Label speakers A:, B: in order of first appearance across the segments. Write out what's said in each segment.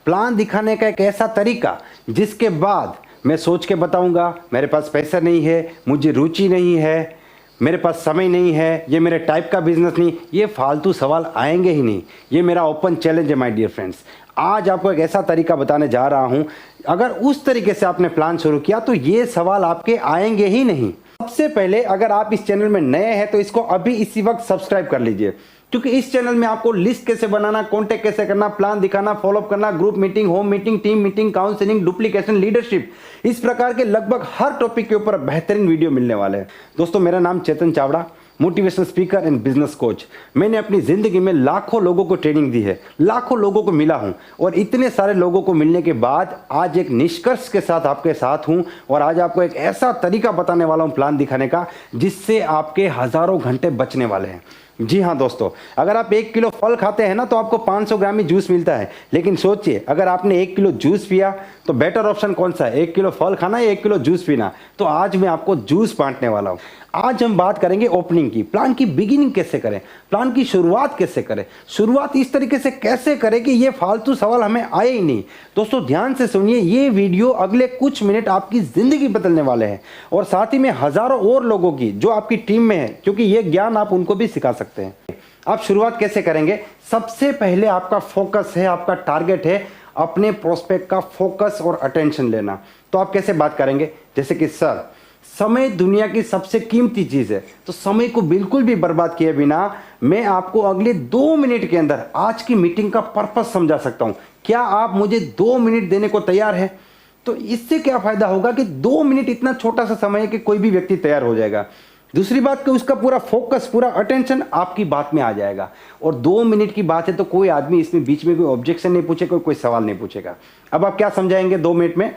A: Plan दिखाने का एक ऐसा तरीका जिसके बाद मैं सोच के बताऊंगा मेरे पास पैसा नहीं है, मुझे रुचि नहीं है, मेरे पास समय नहीं है, ये मेरे टाइप का बिजनेस नहीं, ये फालतू सवाल आएंगे ही नहीं। ये मेरा ओपन चैलेंज है माय डियर फ्रेंड्स। आज आपको एक ऐसा तरीका बताने जा रहा हूं, अगर उस तरीके से आपने प्लान शुरू किया तो ये सवाल आपके आएंगे ही नहीं। सबसे पहले अगर आप इस चैनल में नए हैं तो इसको अभी इसी वक्त सब्सक्राइब कर लीजिए, क्योंकि इस चैनल में आपको लिस्ट कैसे बनाना, कॉन्टेक्ट कैसे करना, प्लान दिखाना, फॉलोअप करना, group meeting, home meeting, team meeting, counselling, duplication, leadership, इस प्रकार के लगभग हर टॉपिक के ऊपर बेहतरीन वीडियो मिलने वाले हैं। दोस्तों, मेरा नाम Chetan Chawda, motivational speaker and business coach. मैंने अपनी जिंदगी में लाखों लोगों को ट्रेनिंग दी है, लाखों लोगों को मिला हूं, और इतने सारे लोगों को मिलने के बाद आज एक निष्कर्ष के साथ आपके साथ हूं, और आज आपको एक ऐसा तरीका बताने वाला हूं प्लान दिखाने का जिससे आपके हजारों घंटे बचने वाले हैं। जी हाँ दोस्तों, अगर आप 1 किलो फल खाते हैं ना तो आपको 500 ग्राम ही जूस मिलता है, लेकिन सोचिए अगर आपने 1 किलो जूस पिया तो बेटर ऑप्शन कौन सा है, 1 किलो फल खाना या 1 किलो जूस पीना। तो आज मैं आपको जूस बांटने वाला हूँ। आज हम बात करेंगे ओपनिंग की, प्लान की बिगिनिंग कैसे करें, प्लान की शुरुआत कैसे करें, शुरुआत इस तरीके से कैसे करें कि ये फालतू सवाल हमें आए ही नहीं। दोस्तों ध्यान से सुनिए, ये वीडियो अगले कुछ मिनट आपकी जिंदगी बदलने वाले हैं, और साथ ही में हजारों और लोगों की जो आपकी टीम में है, क्योंकि ये ज्ञान आप उनको भी सिखा सकते हैं। आप शुरुआत कैसे करेंगे? सबसे पहले आपका फोकस है, आपका टारगेट है अपने प्रोस्पेक्ट का फोकस और अटेंशन लेना। तो आप कैसे बात करेंगे? जैसे कि सर, समय दुनिया की सबसे कीमती चीज है, तो समय को बिल्कुल भी बर्बाद किए बिना मैं आपको अगले 2 मिनट के अंदर आज की मीटिंग का पर्पस समझा सकता हूं। क्या आप मुझे 2 मिनट देने को तैयार हैं? तो इससे क्या फायदा होगा कि 2 मिनट इतना छोटा सा समय है कि कोई भी व्यक्ति तैयार हो जाएगा। दूसरी बात कि उसका पूरा फोकस, पूरा अटेंशन आपकी बात में आ जाएगा। और 2 मिनट की बात है तो कोई आदमी इसमें बीच में कोई ऑब्जेक्शन नहीं पूछेगा, कोई सवाल नहीं पूछेगा। अब आप क्या समझाएंगे 2 मिनट में?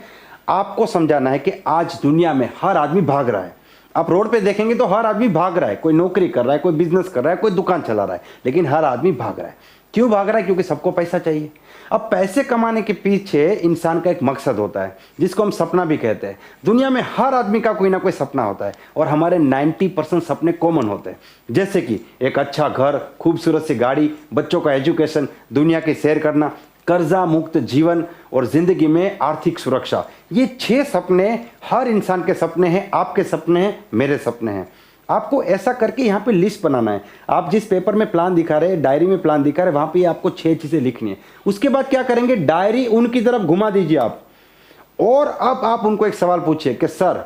A: आपको समझाना है कि आज दुनिया में हर आदमी भाग रहा है। आप रोड पे देखेंगे तो हर आदमी भाग रहा है, कोई नौकरी कर रहा है, कोई बिजनेस कर रहा है, कोई दुकान चला रहा है, लेकिन हर आदमी भाग रहा है। क्यों भाग रहा है? क्योंकि सबको पैसा चाहिए। अब पैसे कमाने के पीछे इंसान का एक मकसद होता है जिसको हम सपना भी कहते हैं। दुनिया में हर आदमी का कोई ना कोई सपना होता है, और हमारे 90% सपने कॉमन होते हैं, जैसे कि एक अच्छा घर, खूबसूरत सी गाड़ी, बच्चों का एजुकेशन, दुनिया की सैर करना, कर्जा मुक्त जीवन और जिंदगी में आर्थिक सुरक्षा। ये 6 सपने हर इंसान के सपने हैं, आपके सपने हैं, मेरे सपने हैं। आपको ऐसा करके यहाँ पे लिस्ट बनाना है। आप जिस पेपर में प्लान दिखा रहे हैं, डायरी में प्लान दिखा रहे हैं, वहां पे आपको 6 चीजें लिखनी है। उसके बाद क्या करेंगे? डायरी उनकी तरफ घुमा दीजिए आप, और अब आप उनको एक सवाल पूछिए कि सर,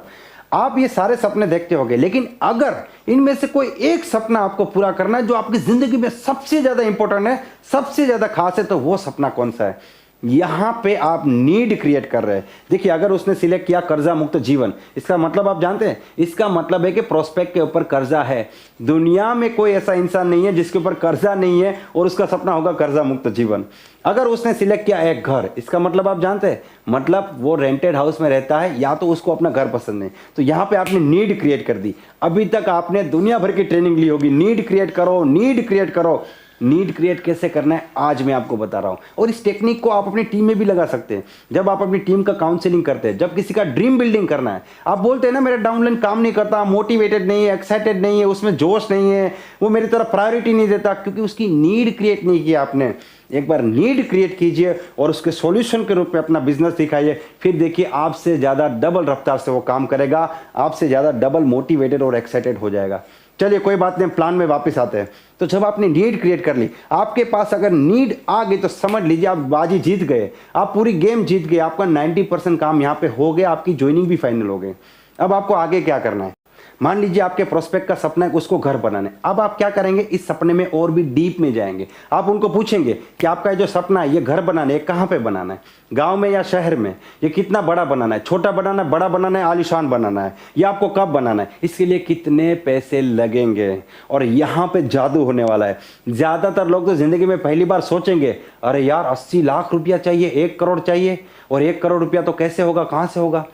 A: आप ये सारे सपने देखते होंगे, लेकिन अगर इनमें से कोई एक सपना आपको पूरा करना है जो आपकी जिंदगी में सबसे ज्यादा इंपॉर्टेंट है, सबसे ज्यादा खास है, तो वो सपना कौन सा है? यहां पे आप नीड क्रिएट कर रहे हैं। देखिए, अगर उसने सिलेक्ट किया कर्जा मुक्त जीवन, इसका मतलब आप जानते हैं, इसका मतलब है कि प्रोस्पेक्ट के ऊपर कर्जा है। दुनिया में कोई ऐसा इंसान नहीं है जिसके ऊपर कर्जा नहीं है और उसका सपना होगा कर्जा मुक्त जीवन। अगर उसने सिलेक्ट किया एक घर, इसका मतलब आप जानते हैं, मतलब वो रेंटेड हाउस में रहता है या तो उसको अपना घर पसंद नहीं। तो यहां पे आपने नीड क्रिएट कर दी। अभी तक आपने दुनिया भर की ट्रेनिंग ली होगी, नीड क्रिएट करो, नीड क्रिएट करो। नीड क्रिएट कैसे करना है आज मैं आपको बता रहा हूं, और इस टेक्निक को आप अपनी टीम में भी लगा सकते हैं। जब आप अपनी टीम का काउंसलिंग करते हैं, जब किसी का ड्रीम बिल्डिंग करना है, आप बोलते हैं ना मेरा डाउनलाइन काम नहीं करता, मोटिवेटेड नहीं है, एक्साइटेड नहीं है, उसमें जोश नहीं है, वो मेरी तरफ प्रायोरिटी नहीं देता, क्योंकि उसकी नीड क्रिएट नहीं किया आपने। एक बार नीड क्रिएट कीजिए और उसके सॉल्यूशन के रूप में अपना बिजनेस दिखाइए, फिर देखिए आपसे ज्यादा डबल रफ्तार से वो काम करेगा, आपसे ज्यादा डबल मोटिवेटेड और एक्साइटेड हो जाएगा। चलिए कोई बात नहीं, प्लान में वापस आते हैं। तो जब आपने नीड क्रिएट कर ली, आपके पास अगर नीड आ गई तो समझ लीजिए आप बाजी जीत गए, आप पूरी गेम जीत गए, आपका 90% काम यहाँ पे हो गया, आपकी ज्वाइनिंग भी फाइनल हो गई। अब आपको आगे क्या करना है? मान लीजिए आपके प्रोस्पेक्ट का सपना है उसको घर बनाना है। अब आप क्या करेंगे? इस सपने में और भी डीप में जाएंगे। आप उनको पूछेंगे कि आपका जो सपना है, ये घर बनाना है, कहाँ पे बनाना है, गांव में या शहर में, ये कितना बड़ा बनाना है, छोटा बनाना है, बड़ा बनाना है, आलीशान बनाना है, ये आपको कब बनाना है, इसके लिए कितने पैसे लगेंगे। और यहाँ पे जादू होने वाला है। ज्यादातर लोग तो जिंदगी में पहली बार सोचेंगे, अरे यार 80 लाख रुपया चाहिए, 1 करोड़ चाहिए, और 1 करोड़ रुपया तो कैसे होगा, कहां से होगा।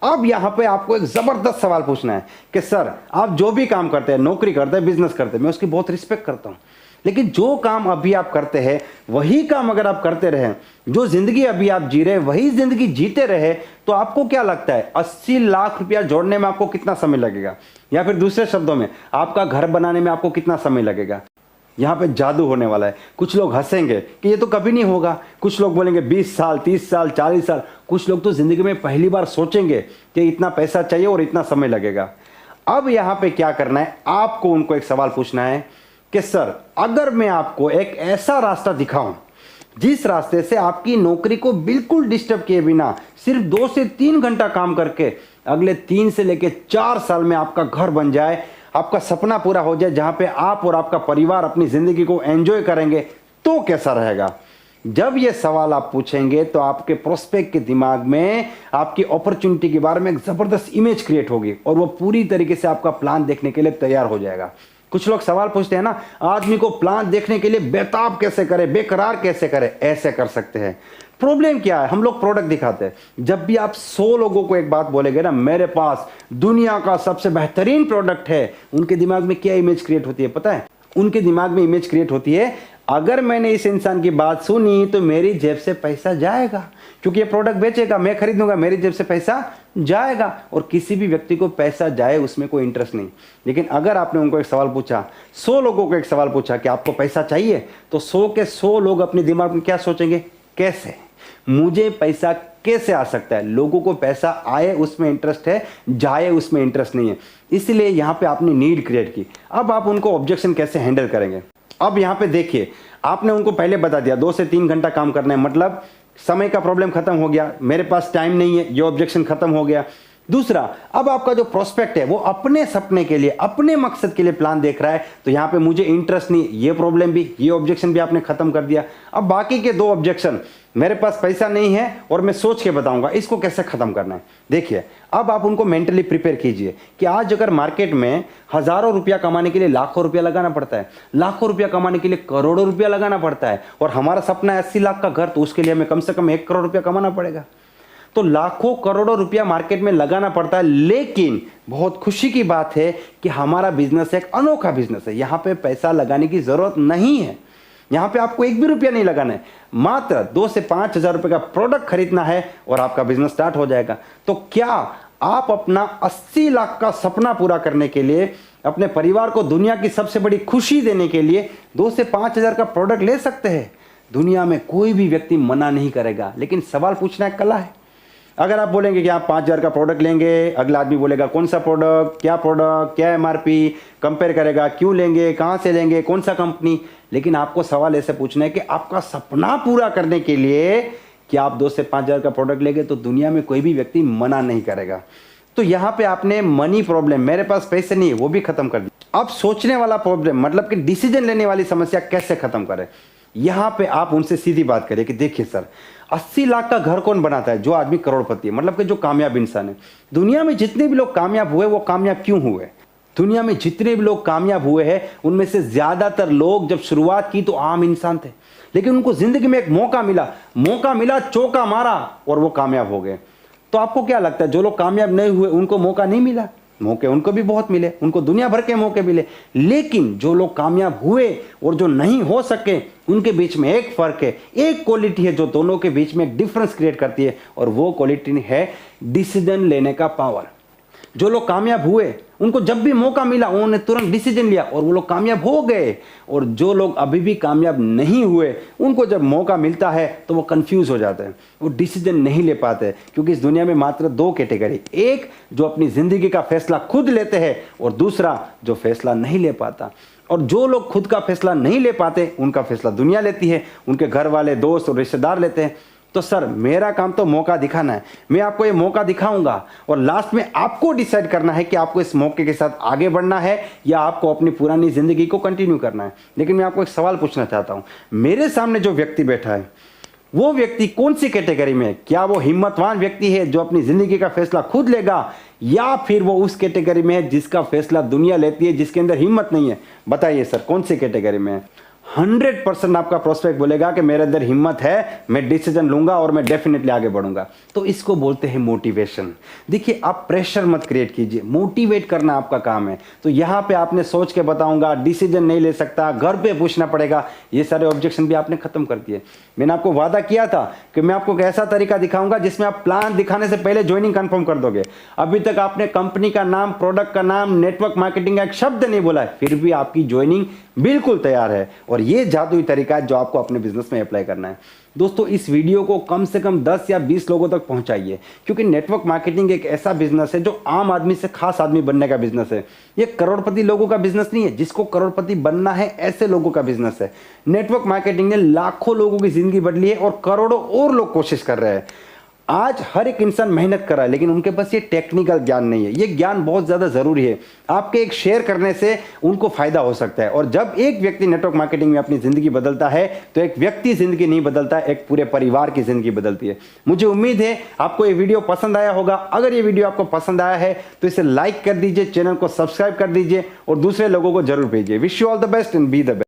A: अब यहां पे आपको एक जबरदस्त सवाल पूछना है कि सर, आप जो भी काम करते हैं, नौकरी करते हैं, बिजनेस करते हैं, मैं उसकी बहुत रिस्पेक्ट करता हूं, लेकिन जो काम अभी आप करते हैं वही काम अगर आप करते रहे, जो जिंदगी अभी आप जी रहे हैं वही जिंदगी जीते रहे, तो आपको क्या लगता है 80 लाख रुपया जोड़ने में आपको कितना समय लगेगा? या फिर दूसरे शब्दों में, आपका घर बनाने में आपको कितना समय लगेगा? यहाँ पे जादू होने वाला है। कुछ लोग हंसेंगे कि ये तो कभी नहीं होगा, कुछ लोग बोलेंगे 20 साल, 30 साल, 40 साल, कुछ लोग तो ज़िंदगी में पहली बार सोचेंगे कि इतना पैसा चाहिए और इतना समय लगेगा। अब यहाँ पे क्या करना है, आपको उनको एक सवाल पूछना है कि सर अगर मैं आपको एक ऐसा रास्ता दिखाऊं जिस रास्ते से आपकी नौकरी को बिल्कुल डिस्टर्ब किए बिना सिर्फ 2 से 3 घंटा काम करके अगले 3 से लेके 4 साल में आपका घर बन जाए, आपका सपना पूरा हो जाए, जहां पे आप और आपका परिवार अपनी जिंदगी को एंजॉय करेंगे, तो कैसा रहेगा? जब ये सवाल आप पूछेंगे तो आपके प्रोस्पेक्ट के दिमाग में आपकी अपॉर्चुनिटी के बारे में एक जबरदस्त इमेज क्रिएट होगी और वो पूरी तरीके से आपका प्लान देखने के लिए तैयार हो जाएगा। कुछ लोग सवाल पूछते हैं ना, आदमी को प्लान देखने के लिए बेताब कैसे करे, बेकरार कैसे करे? ऐसे कर सकते हैं। प्रॉब्लम क्या है, हम लोग प्रोडक्ट दिखाते हैं। जब भी आप 100 लोगों को एक बात बोलेंगे ना, मेरे पास दुनिया का सबसे बेहतरीन प्रोडक्ट है, उनके दिमाग में क्या इमेज क्रिएट होती है पता है? उनके दिमाग में इमेज क्रिएट होती है, अगर मैंने इस इंसान की बात सुनी तो मेरी जेब से पैसा जाएगा, क्योंकि ये प्रोडक्ट बेचेगा, मैं खरीदूंगा, मेरी जेब से पैसा जाएगा। और किसी भी व्यक्ति को पैसा जाए उसमें कोई इंटरेस्ट नहीं। लेकिन अगर आपने उनको एक सवाल पूछा, 100 लोगों को एक सवाल पूछा कि आपको पैसा चाहिए, तो 100 के 100 लोग अपने दिमाग में क्या सोचेंगे? कैसे, मुझे पैसा कैसे आ सकता है? लोगों को पैसा आए उसमें इंटरेस्ट है, जाए उसमें इंटरेस्ट नहीं है। इसलिए यहां पे आपने नीड क्रिएट की। अब आप उनको ऑब्जेक्शन कैसे हैंडल करेंगे? अब यहां पे देखिए, आपने उनको पहले बता दिया 2 से 3 घंटा काम करना है, मतलब समय का प्रॉब्लम खत्म हो गया, मेरे पास टाइम नहीं है, ये ऑब्जेक्शन खत्म हो गया। दूसरा, अब आपका जो प्रोस्पेक्ट है वो अपने सपने के लिए, अपने मकसद के लिए प्लान देख रहा है, तो यहां पे मुझे इंटरेस्ट नहीं, ये प्रॉब्लम भी, ये ऑब्जेक्शन भी आपने खत्म कर दिया। अब बाकी के 2 ऑब्जेक्शन, मेरे पास पैसा नहीं है और मैं सोच के बताऊंगा, इसको कैसे खत्म करना है। देखिए, अब आप उनको मेंटली प्रिपेयर कीजिए कि आज अगर मार्केट में हजारों रुपया कमाने के लिए लाखों रुपया लगाना पड़ता है, लाखों रुपया कमाने के लिए करोड़ों रुपया लगाना पड़ता है, और हमारा सपना है 80 लाख का घर, तो उसके लिए हमें कम से कम 1 करोड़ रुपया कमाना पड़ेगा। तो लाखों करोड़ों रुपया मार्केट में लगाना पड़ता है। लेकिन बहुत खुशी की बात है कि हमारा बिजनेस एक अनोखा बिजनेस है, यहां पे पैसा लगाने की जरूरत नहीं है, यहां पे आपको 1 भी रुपया नहीं लगाना है, मात्र 2 से 5 हजार रुपए का प्रोडक्ट खरीदना है और आपका बिजनेस स्टार्ट हो जाएगा। तो क्या आप अपना 80 लाख का सपना पूरा करने के लिए, अपने परिवार को दुनिया की सबसे बड़ी खुशी देने के लिए 2 से 5 हजार का प्रोडक्ट ले सकते हैं? दुनिया में कोई भी व्यक्ति मना नहीं करेगा, लेकिन सवाल पूछना एक कला है। अगर आप बोलेंगे कि आप 5,000 का प्रोडक्ट लेंगे, अगला आदमी बोलेगा कौन सा प्रोडक्ट, क्या एमआरपी, कंपेयर करेगा, क्यों लेंगे, कहां से लेंगे, कौन सा कंपनी। लेकिन आपको सवाल ऐसे पूछना है कि आपका सपना पूरा करने के लिए कि आप 2 से 5,000 का प्रोडक्ट लेंगे तो दुनिया में कोई भी व्यक्ति मना नहीं करेगा। तो यहां पे आपने मनी प्रॉब्लम, मेरे पास पैसे नहीं है, वो भी खत्म कर दिया। अब सोचने वाला प्रॉब्लम, मतलब कि डिसीजन लेने वाली समस्या कैसे खत्म करें, यहां पे आप उनसे सीधी बात करें कि देखिए सर, 80 लाख का घर कौन बनाता है? जो आदमी करोड़पति है, मतलब कि जो कामयाब इंसान है। दुनिया में जितने भी लोग कामयाब हुए वो कामयाब क्यों हुए? दुनिया में जितने भी लोग कामयाब हुए हैं उनमें से ज्यादातर लोग जब शुरुआत की तो आम इंसान थे, लेकिन उनको जिंदगी में एक मौका मिला, चौका मारा और वो कामयाब हो गए। तो आपको क्या लगता है, जो लोग कामयाब नहीं हुए उनको मौका नहीं मिला? मौके उनको भी बहुत मिले, उनको दुनिया भर के मौके मिले। लेकिन जो लोग कामयाब हुए और जो नहीं हो सके, उनके बीच में एक फर्क है, एक क्वालिटी है जो दोनों के बीच में डिफरेंस क्रिएट करती है, और वो क्वालिटी है डिसीजन लेने का पावर। जो लोग कामयाब हुए उनको जब भी मौका मिला उन्होंने तुरंत डिसीजन लिया और वो लोग कामयाब हो गए, और जो लोग अभी भी कामयाब नहीं हुए उनको जब मौका मिलता है तो वो कंफ्यूज हो जाते हैं, वो डिसीजन नहीं ले पाते। क्योंकि इस दुनिया में मात्र 2 कैटेगरी, एक जो अपनी जिंदगी का फैसला खुद लेते हैं और दूसरा जो फैसला नहीं ले पाता। और जो लोग खुद का फैसला नहीं ले पाते उनका फैसला दुनिया लेती है, उनके घर वाले, दोस्त और रिश्तेदार लेते हैं। तो सर मेरा काम तो मौका दिखाना है, मैं आपको ये मौका दिखाऊंगा और लास्ट में आपको डिसाइड करना है कि आपको इस मौके के साथ आगे बढ़ना है या आपको अपनी पुरानी जिंदगी को कंटिन्यू करना है। लेकिन मैं आपको एक सवाल पूछना चाहता हूं, मेरे सामने जो व्यक्ति बैठा है वो व्यक्ति कौन सी कैटेगरी में है? क्या वो हिम्मतवान व्यक्ति है जो अपनी जिंदगी का फैसला खुद लेगा, या फिर वो उस कैटेगरी में है जिसका फैसला दुनिया लेती है, जिसके अंदर हिम्मत नहीं है? बताइए सर कौन सी कैटेगरी में है? 100% आपका प्रोस्पेक्ट बोलेगा कि मेरे अंदर हिम्मत है, मैं डिसीजन लूंगा और मैं डेफिनेटली आगे बढ़ूंगा। तो इसको बोलते हैं मोटिवेशन। देखिए, आप प्रेशर मत क्रिएट कीजिए, मोटिवेट करना आपका काम है। तो यहां पे आपने सोच के बताऊंगा, डिसीजन नहीं ले सकता, घर पे पूछना पड़ेगा, ये सारे ऑब्जेक्शन भी आपने खत्म कर दिए। मैंने आपको वादा किया था कि मैं आपको एक ऐसा तरीका दिखाऊंगा जिसमें आप प्लान दिखाने से पहले ज्वाइनिंग कंफर्म कर दोगे। अभी तक आपने कंपनी का नाम, प्रोडक्ट का नाम, नेटवर्क मार्केटिंग का एक शब्द नहीं बोला है, फिर भी आपकी ज्वाइनिंग बिल्कुल तैयार है और ये जादुई तरीका है जो आपको अपने बिजनेस में अप्लाई करना है। दोस्तों, इस वीडियो को कम से कम 10 या 20 लोगों तक पहुंचाइए, क्योंकि नेटवर्क मार्केटिंग एक ऐसा बिजनेस है जो आम आदमी से खास आदमी बनने का बिजनेस है। ये करोड़पति लोगों का बिजनेस नहीं है, जिसको करोड़पति बनना है ऐसे लोगों का बिजनेस है। नेटवर्क मार्केटिंग ने लाखों लोगों की जिंदगी बदली है और करोड़ों और लोग कोशिश कर रहे हैं। आज हर एक इंसान मेहनत कर रहा है, लेकिन उनके पास ये टेक्निकल ज्ञान नहीं है। ये ज्ञान बहुत ज़्यादा ज़रूरी है। आपके एक शेयर करने से उनको फायदा हो सकता है। और जब एक व्यक्ति नेटवर्क मार्केटिंग में अपनी ज़िंदगी बदलता है, तो एक व्यक्ति ज़िंदगी नहीं बदलता, एक पूरे परिवार की ज़िंदगी बदलती है। मुझे उम्मीद है आपको ये वीडियो पसंद आया होगा। अगर ये वीडियो आपको पसंद आया है तो इसे लाइक कर दीजिए, चैनल को सब्सक्राइब कर दीजिए और दूसरे लोगों को जरूर भेजिए। Wish you all the best and be the best.